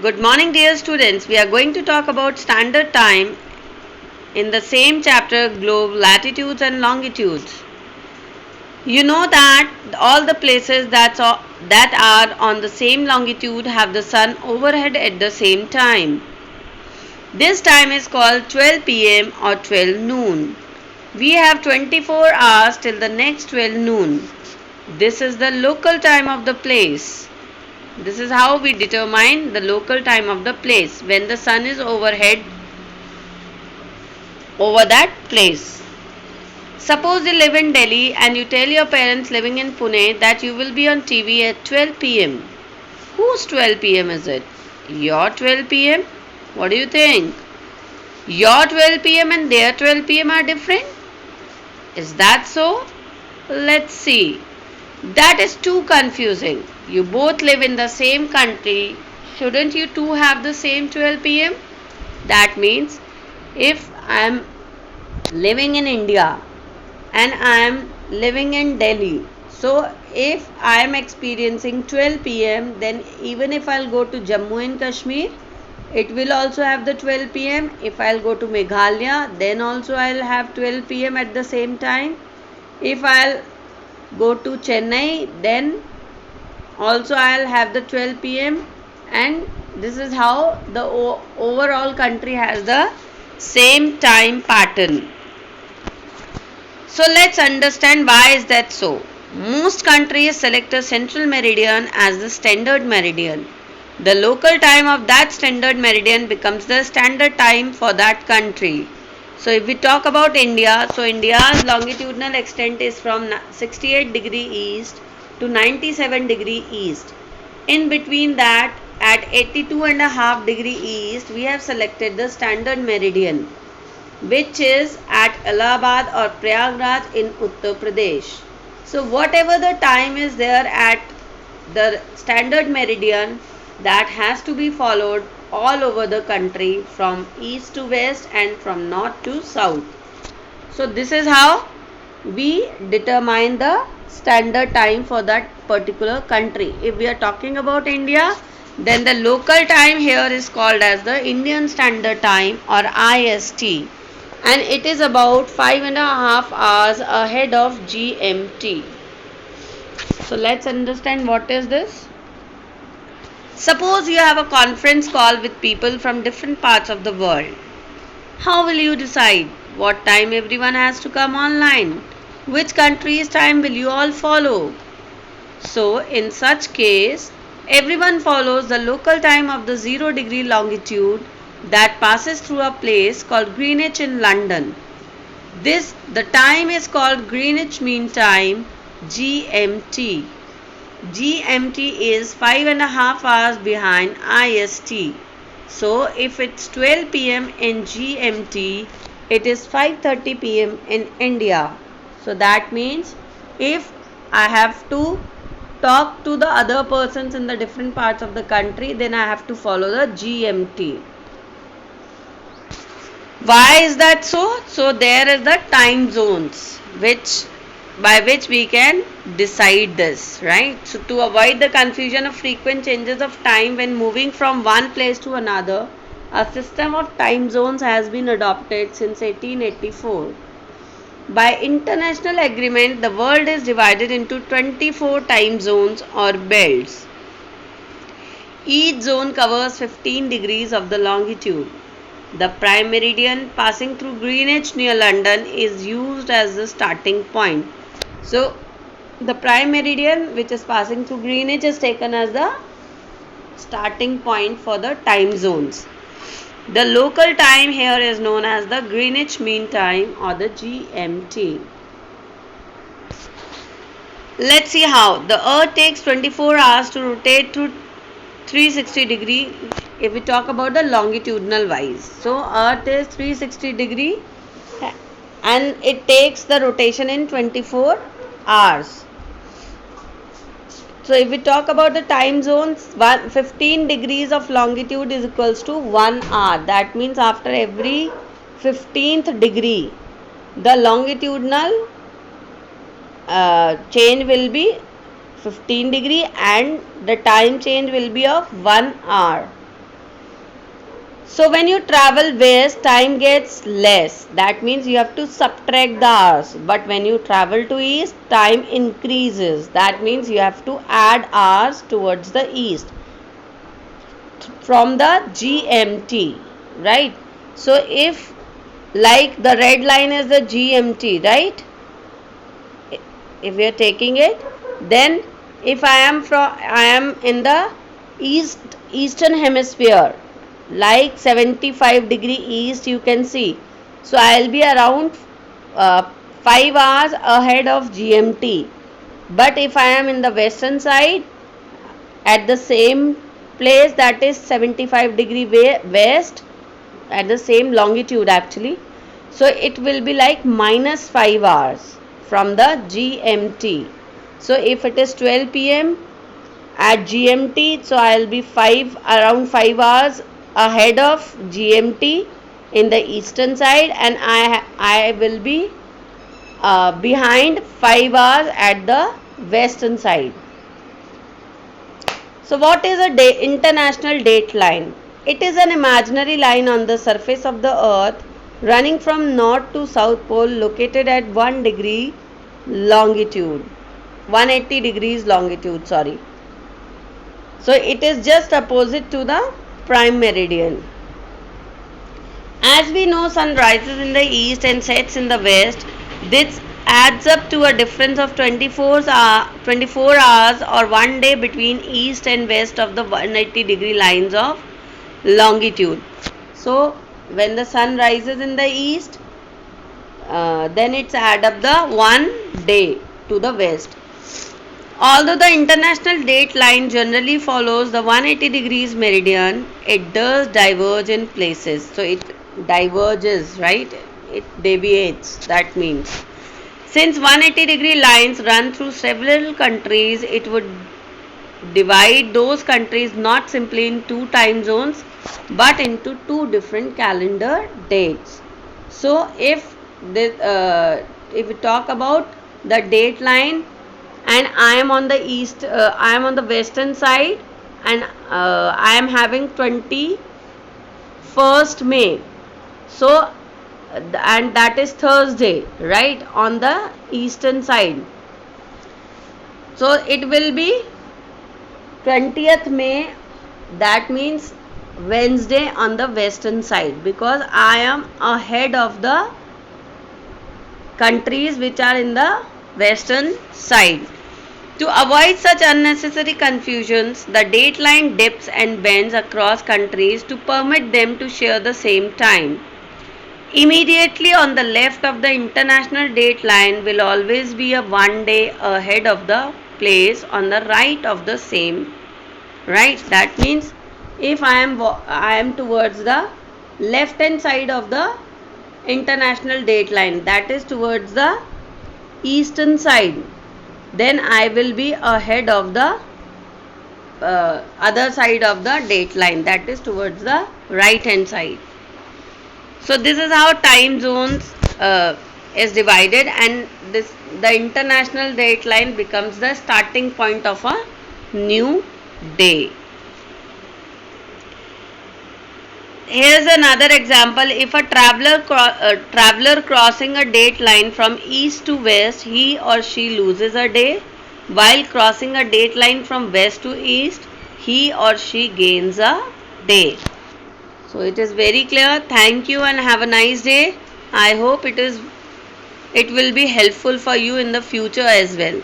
Good morning, dear students. We are going to talk about standard time in the same chapter, globe, latitudes and longitudes. You know that all the places that are on the same longitude have the sun overhead at the same time. This time is called 12 pm or 12 noon. We have 24 hours till the next 12 noon. This is the local time of the place. This is how we determine the local time of the place when the sun is overhead over that place. Suppose you live in Delhi and you tell your parents living in Pune that you will be on TV at 12 pm. Whose 12 pm is it? Your 12 pm? What do you think? Your 12 pm and their 12 pm are different? Is that so? Let's see. That is too confusing. You both live in the same country. Shouldn't you two have the same 12 pm? That means if I am living in India and I am living in Delhi, so if I am experiencing 12 pm, then even if I'll go to Jammu and Kashmir, it will also have the 12 pm. If I'll go to Meghalaya, then also I'll have 12 pm at the same time. If I'll go to Chennai, then also I'll have the 12 pm, and this is how the overall country has the same time pattern. So let's understand why is that so. Most countries select a central meridian as the standard meridian. The local time of that standard meridian becomes the standard time for that country. So if we talk about India, so India's longitudinal extent is from 68 degree east to 97 degree east. In between that, at 82.5 degree east, we have selected the standard meridian, which is at Allahabad or Prayagraj in Uttar Pradesh. So whatever the time is there at the standard meridian, that has to be followed all over the country from east to west and from north to south. So this is how we determine the standard time for that particular country. If we are talking about India, then the local time here is called as the Indian Standard Time or IST, and it is about 5.5 hours ahead of GMT. So let's understand what is this. Suppose you have a conference call with people from different parts of the world. How will you decide what time everyone has to come online? Which country's time will you all follow? So in such case, everyone follows the local time of the 0 degree longitude that passes through a place called Greenwich in London. The time is called Greenwich Mean Time, GMT. GMT is 5.5 hours behind IST. So if it's 12 pm in GMT, it is 5:30 pm in India. So that means if I have to talk to the other persons in the different parts of the country, then I have to follow the GMT. Why is that so? So there is the time zones by which we can decide this, right? So to avoid the confusion of frequent changes of time when moving from one place to another, a system of time zones has been adopted since 1884. By international agreement, the world is divided into 24 time zones or belts. Each zone covers 15 degrees of the longitude. The prime meridian passing through Greenwich near London is used as the starting point. So the prime meridian which is passing through Greenwich is taken as the starting point for the time zones. The local time here is known as the Greenwich Mean Time or the GMT. Let's see how. The earth takes 24 hours to rotate through 360 degree if we talk about the longitudinal wise. So earth is 360 degree and it takes the rotation in 24 hours. So if we talk about the time zones, 15 degrees of longitude is equals to 1 hour. That means after every 15th degree, the longitudinal change will be 15 degree and the time change will be of 1 hour. So when you travel west, time gets less. That means you have to subtract the hours. But when you travel to east, time increases. That means you have to add hours towards the east from the GMT, right? So if like the red line is the GMT, right? If we are taking it, then if I am in the eastern hemisphere, like 75-degree east, you can see, so I'll be around 5 hours ahead of GMT. But if I am in the western side at the same place, that is 75-degree west, at the same longitude actually, so it will be like minus 5 hours from the GMT. So if it is 12 pm at GMT, so I'll be around 5 hours ahead of GMT in the eastern side, and I will be behind 5 hours at the western side. So what is a international date line? It is an imaginary line on the surface of the earth running from north to south pole, located at 1 degree longitude, 180 degrees longitude, sorry. So it is just opposite to the prime meridian. As we know, sun rises in the east and sets in the west. This adds up to a difference of 24 hours or 1 day between east and west of the 180-degree lines of longitude. So when the sun rises in the east, then it's add up the 1 day to the west. Although the international date line generally follows the 180 degrees meridian, it does diverge in places. So it diverges, right? It deviates, that means. Since 180-degree lines run through several countries, it would divide those countries not simply in 2 time zones but into 2 different calendar dates. So if we talk about the date line, and I am on the I am on the western side, and I am having 21st May. So and that is Thursday, right, on the eastern side. So it will be 20th May, that means Wednesday on the western side, because I am ahead of the countries which are in the western side. To avoid such unnecessary confusions, the date line dips and bends across countries to permit them to share the same time. Immediately on the left of the international date line will always be a 1 day ahead of the place on the right of the same. Right? That means if I am towards the left hand side of the international date line, that is towards the eastern side, then I will be ahead of the other side of the date line, that is towards the right hand side. So this is how time zones is divided, and the international date line becomes the starting point of a new day. Here's another example. If a traveler crossing a date line from east to west, he or she loses a day, while crossing a date line from west to east, he or she gains a day. So it is very clear. Thank you and have a nice day. I hope it will be helpful for you in the future as well.